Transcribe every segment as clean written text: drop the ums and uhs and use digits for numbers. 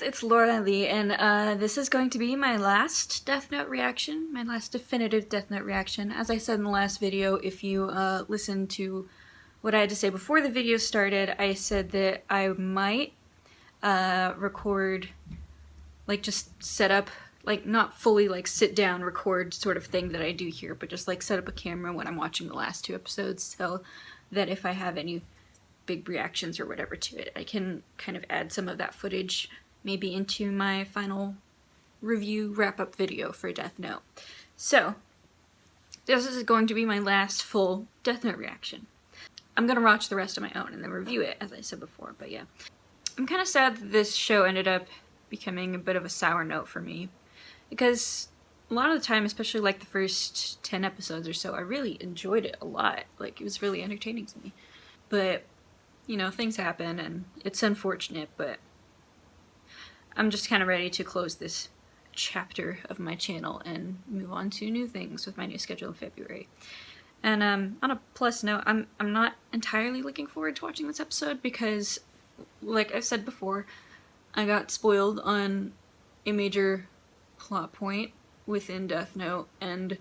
it's Laurelei, and this is going to be my last Death Note reaction, my last definitive Death Note reaction. As I said in the last video, if you listened to what I had to say before the video started, I said that I might record, like just set up, like not fully like sit down record sort of thing that I do here, but just like set up a camera when I'm watching the last two episodes so that if I have any big reactions or whatever to it, I can kind of add some of that footage maybe into my final review wrap-up video for Death Note. So, this is going to be my last full Death Note reaction. I'm gonna watch the rest of my own and then review it, as I said before, but yeah. I'm kind of sad that this show ended up becoming a bit of a sour note for me, because a lot of the time, especially like the first 10 episodes or so, I really enjoyed it a lot. Like, it was really entertaining to me. But, you know, things happen and it's unfortunate, but I'm just kind of ready to close this chapter of my channel and move on to new things with my new schedule in February. And on a plus note, I'm not entirely looking forward to watching this episode because, like I've said before, I got spoiled on a major plot point within Death Note, and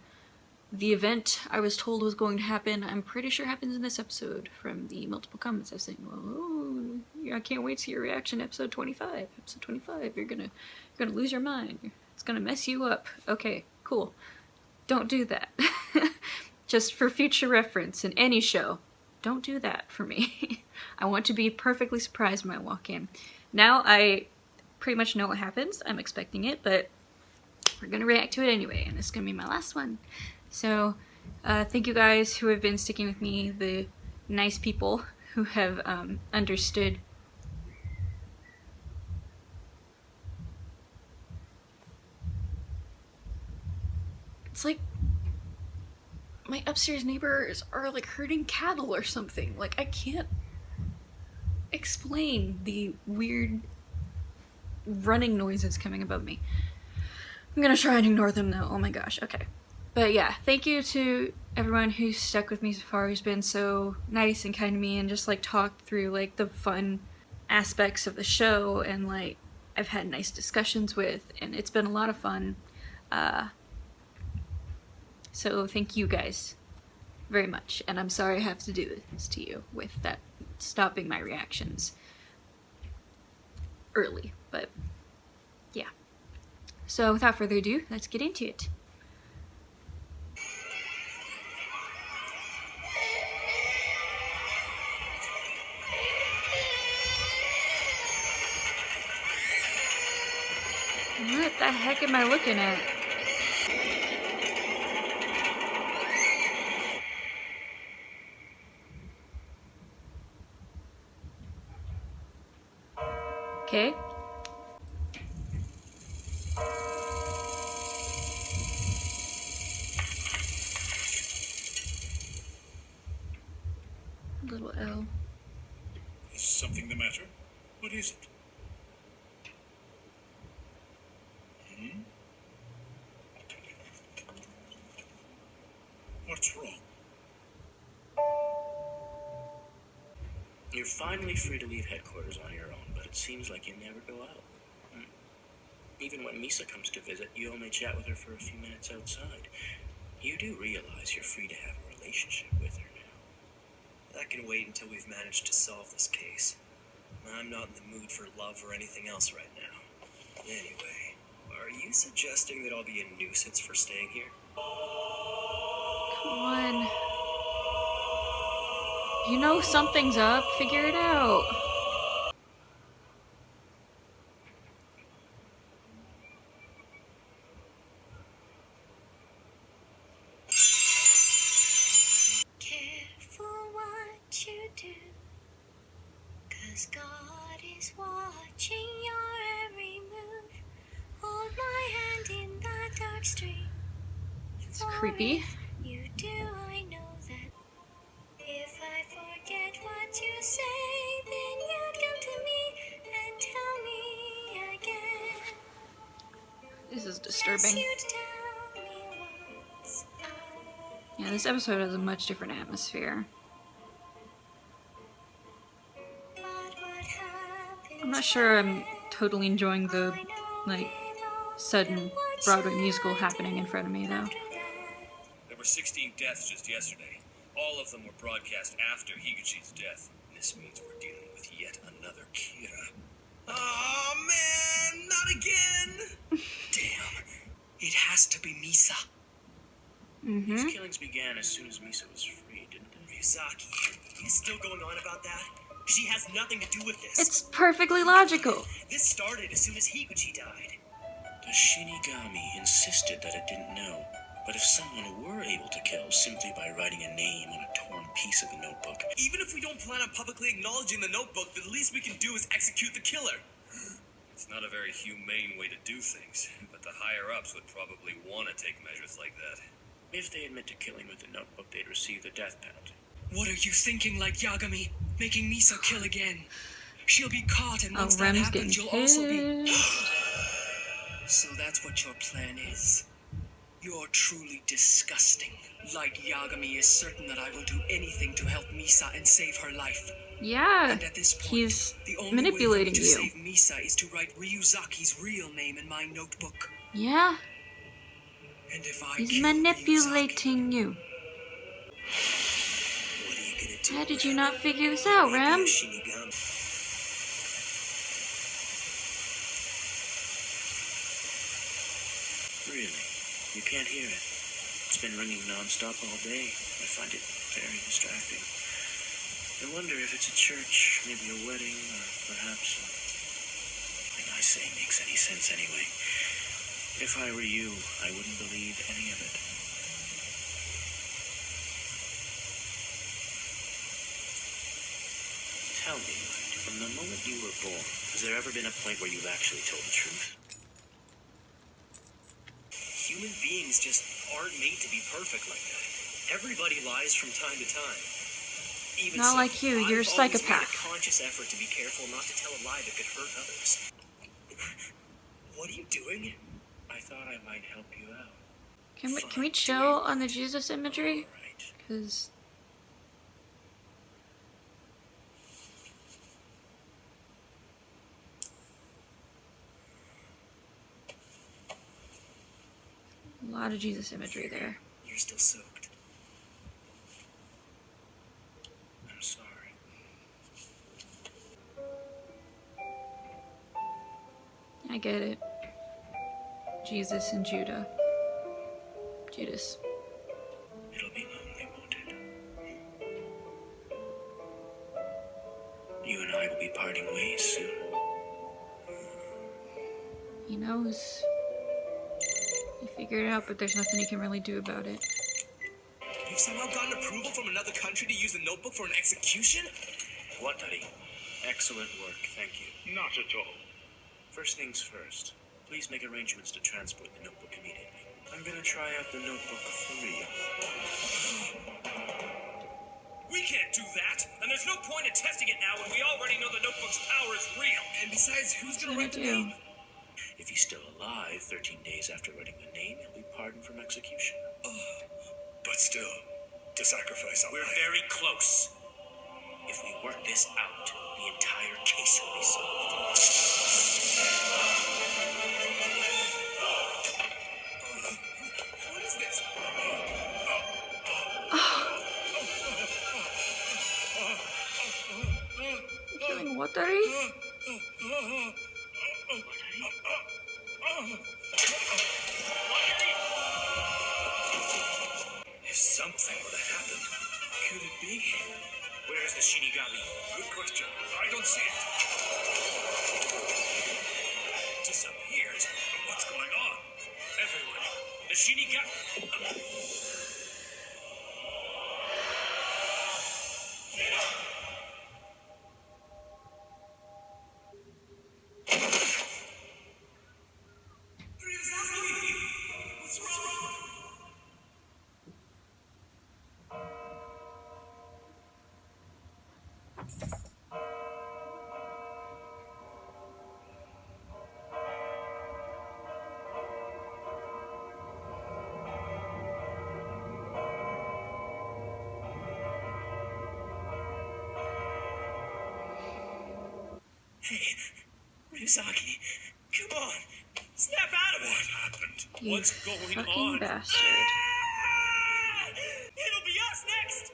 the event I was told was going to happen, I'm pretty sure happens in this episode from the multiple comments I was saying, well, oh, yeah, I can't wait to see your reaction to episode 25. Episode 25, you're gonna lose your mind. It's gonna mess you up. Okay, cool. Don't do that. Just for future reference in any show, don't do that for me. I want to be perfectly surprised when I walk in. Now I pretty much know what happens. I'm expecting it, but we're gonna react to it anyway, and it's gonna be my last one. So, thank you guys who have been sticking with me, the nice people who have understood. It's like my upstairs neighbors are like herding cattle or something. Like, I can't explain the weird running noises coming above me. I'm gonna try and ignore them though. Oh my gosh, okay. But yeah, thank you to everyone who's stuck with me so far, who's been so nice and kind to me and just like talked through like the fun aspects of the show, and like I've had nice discussions with, and it's been a lot of fun. So thank you guys very much, and I'm sorry I have to do this to you with that stopping my reactions early, but yeah. So without further ado, let's get into it. What the heck am I looking at? Okay. Little L. Is something the matter? What is it? What's wrong? You're finally free to leave headquarters on your own, but it seems like you never go out. Even when Misa comes to visit, you only chat with her for a few minutes outside. You do realize you're free to have a relationship with her now. That can wait until we've managed to solve this case. I'm not in the mood for love or anything else right now. Anyway, are you suggesting that I'll be a nuisance for staying here? Come on. You know something's up, figure it out. Careful what you do, 'cause God is watching your every move. Hold my hand in that dark stream. It's creepy. You do, I know that. If I forget what you say, then you'd come to me and tell me again. This is disturbing. Yes, you'd tell me once Yeah, this episode has a much different atmosphere. but what happened I'm not sure I'm totally enjoying the, like, sudden Broadway musical happening in front of me, though. There were 16 deaths just yesterday. All of them were broadcast after Higuchi's death. This means we're dealing with yet another Kira. Oh man, not again! Damn. It has to be Misa. These killings began as soon as Misa was free, didn't they? Ryuzaki, you still going on about that? She has nothing to do with this. It's perfectly logical. This started as soon as Higuchi died. The Shinigami insisted that it didn't know. But if someone were able to kill simply by writing a name on a torn piece of the notebook, Even if we don't plan on publicly acknowledging the notebook, the least we can do is execute the killer. It's not a very humane way to do things, but the higher-ups would probably want to take measures like that. if they admit to killing with the notebook, they'd receive the death penalty. What are you thinking, like Yagami? Making Misa kill again? She'll be caught, and once that Rem's happens, getting you'll also be... pissed. So that's what your plan is. You're truly disgusting. Like Yagami is certain that I will do anything to help Misa and save her life. Yeah, And at this point, he's the only manipulating way for me to you. save Misa is to write Ryuzaki's real name in my notebook. Yeah, And if I he's kill manipulating you. What are you gonna do? How did you not figure this out, Rem? Shinigami. Really? You can't hear it? It's been ringing non-stop all day. I find it very distracting. I wonder if it's a church, maybe a wedding, or perhaps nothing I say makes any sense anyway. If I were you, I wouldn't believe any of it. Tell me, Light, from the moment you were born, has there ever been a point where you've actually told the truth? Human beings just aren't made to be perfect like that. Everybody lies from time to time. Even Not so, like you, you're a I've always psychopath. made a conscious effort to be careful not to tell a lie that could hurt others. What are you doing? I thought I might help you out. Can we chill on the Jesus imagery? Right. Because a lot of Jesus imagery there. You're still soaked. I'm sorry. I get it. Jesus and Judas. It'll be lonely, won't it? You and I will be parting ways soon. He knows. He figured it out, but there's nothing he can really do about it. You've somehow gotten approval from another country to use the notebook for an execution? Watari, excellent work, thank you. Not at all. First things first, please make arrangements to transport the notebook immediately. I'm gonna try out the notebook for real. We can't do that, and there's no point in testing it now when we already know the notebook's power is real. And besides, who's What gonna do? If he's still alive 13 days after writing the name, he'll be pardoned from execution. But still, to sacrifice a We're life. very close. If we work this out, the entire case will be solved. What is this? Killing Watari? If something were to happen, could it be? Where's the Shinigami? Good question. I don't see it. Disappeared? What's going on? Everywhere. The Shinigami. What's wrong? Misaki, come on. Snap out of it. What happened? You What's going fucking on? bastard. Ah! It'll be us next.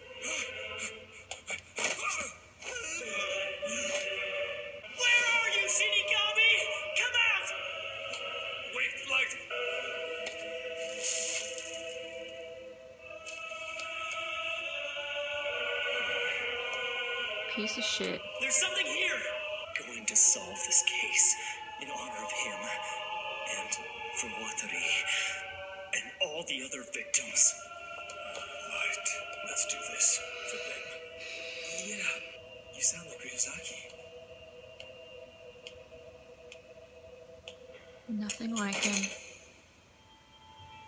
Where are you, Shinigami? Come out! Wait, light! Piece of shit. There's something here. Going to solve this case in honor of him and for Watari and all the other victims. Light. Let's do this for them. Yeah, you sound like Ryuzaki. Nothing like him.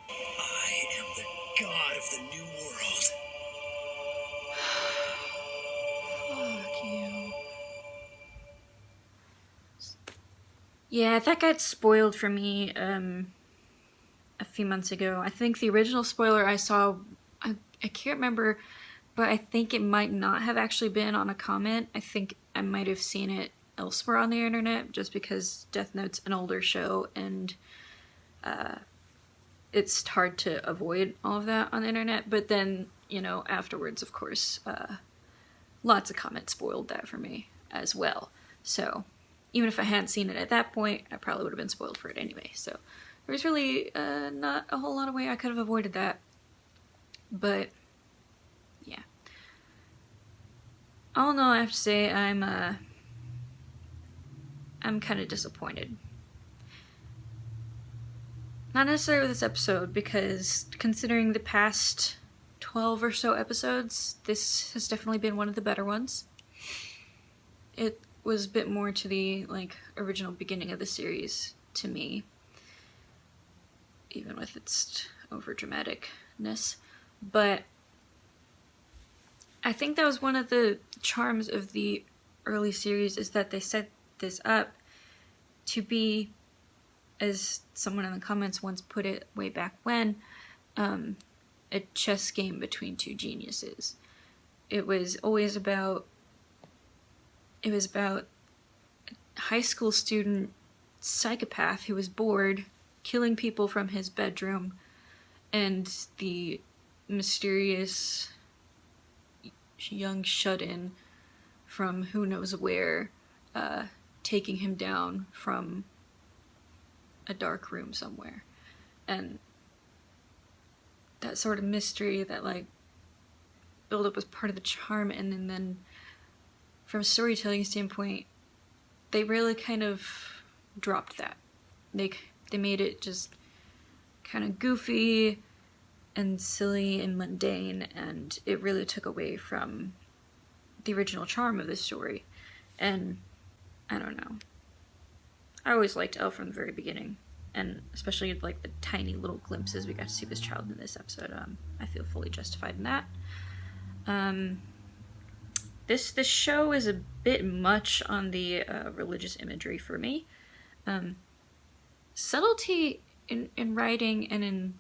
I am the god of the new world. Fuck you. Yeah, that got spoiled for me a few months ago. I think the original spoiler I saw, I can't remember, but I think it might not have actually been on a comment. I think I might have seen it elsewhere on the internet, just because Death Note's an older show and it's hard to avoid all of that on the internet. But then, you know, afterwards, of course, lots of comments spoiled that for me as well. So even if I hadn't seen it at that point, I probably would have been spoiled for it anyway. So there was really not a whole lot of way I could have avoided that. But yeah, all in all, I have to say I'm kind of disappointed. Not necessarily with this episode, because considering the past 12 or so episodes, this has definitely been one of the better ones. It was a bit more to the, like, original beginning of the series to me, even with its overdramaticness. But I think that was one of the charms of the early series, is that they set this up to be, as someone in the comments once put it way back when, a chess game between two geniuses. It was always about, a high school student psychopath who was bored, killing people from his bedroom, and the mysterious young shut-in from who knows where, taking him down from a dark room somewhere. And that sort of mystery, that like build up was part of the charm. And then from a storytelling standpoint, they really kind of dropped that. They made it just kind of goofy and silly and mundane, and it really took away from the original charm of this story. And I don't know, I always liked Elle from the very beginning, and especially like the tiny little glimpses we got to see of his child in this episode. I feel fully justified in that. This show is a bit much on the religious imagery for me. Subtlety in writing and in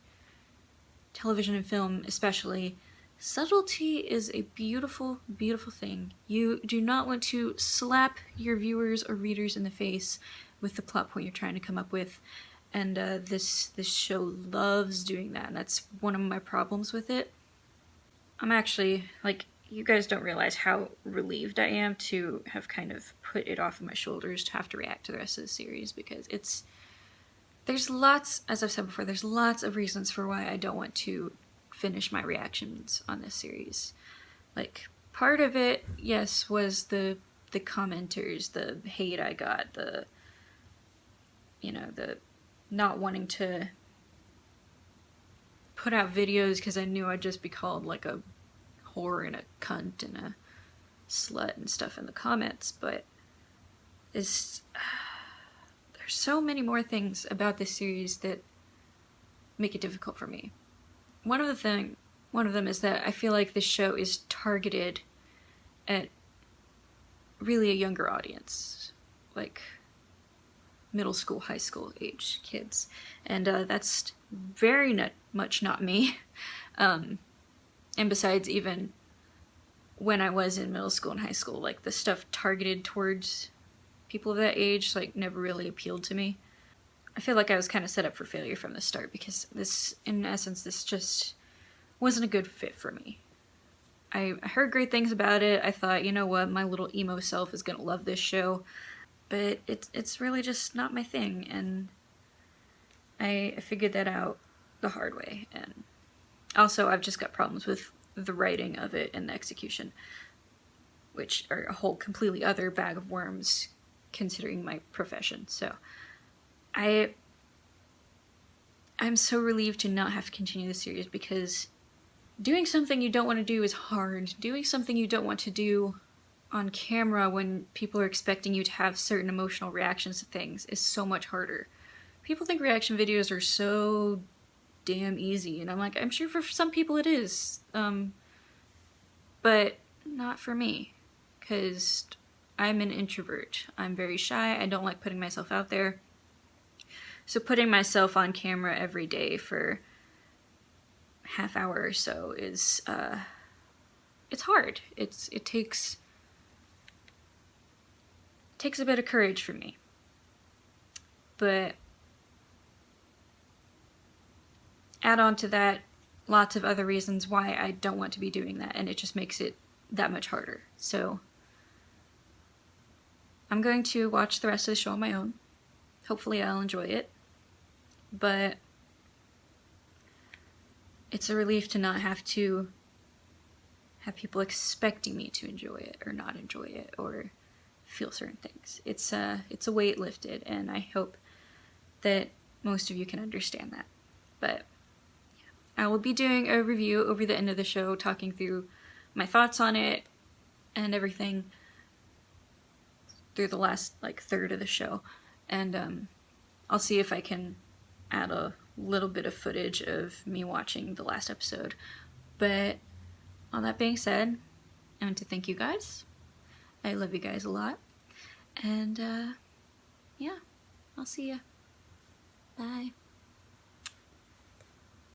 television and film especially, subtlety is a beautiful, beautiful thing. You do not want to slap your viewers or readers in the face with the plot point you're trying to come up with, and this show loves doing that, and that's one of my problems with it. I'm actually, like, you guys don't realize how relieved I am to have kind of put it off of my shoulders to have to react to the rest of the series, because there's lots, as I've said before, there's lots of reasons for why I don't want to finish my reactions on this series. Like, part of it, yes, was the commenters, the hate I got, the not wanting to put out videos because I knew I'd just be called like a whore and a cunt and a slut and stuff in the comments. But there's so many more things about this series that make it difficult for me. One of them is that I feel like this show is targeted at really a younger audience, like middle school, high school age kids, and that's very much not me. And besides, even when I was in middle school and high school, like the stuff targeted towards People of that age, like, never really appealed to me. I feel like I was kind of set up for failure from the start because this, in essence, this just wasn't a good fit for me. I heard great things about it. I thought, you know what, my little emo self is gonna love this show, but it's really just not my thing, and I figured that out the hard way. And also, I've just got problems with the writing of it and the execution, which are a whole completely other bag of worms considering my profession. So I'm so relieved to not have to continue the series, because doing something you don't want to do is hard. Doing something you don't want to do on camera when people are expecting you to have certain emotional reactions to things is so much harder. People think reaction videos are so damn easy, and I'm like, I'm sure for some people it is, but not for me, because I'm an introvert. I'm very shy. I don't like putting myself out there. So putting myself on camera every day for half hour or so is, it's hard. It takes a bit of courage for me. But add on to that lots of other reasons why I don't want to be doing that, and it just makes it that much harder. So I'm going to watch the rest of the show on my own. Hopefully I'll enjoy it. But it's a relief to not have to have people expecting me to enjoy it or not enjoy it or feel certain things. It's a weight lifted, and I hope that most of you can understand that. But yeah, I will be doing a review over the end of the show, talking through my thoughts on it and everything through the last third of the show, and I'll see if I can add a little bit of footage of me watching the last episode. But all that being said, I want to thank you guys. I love you guys a lot, and yeah, I'll see ya. Bye.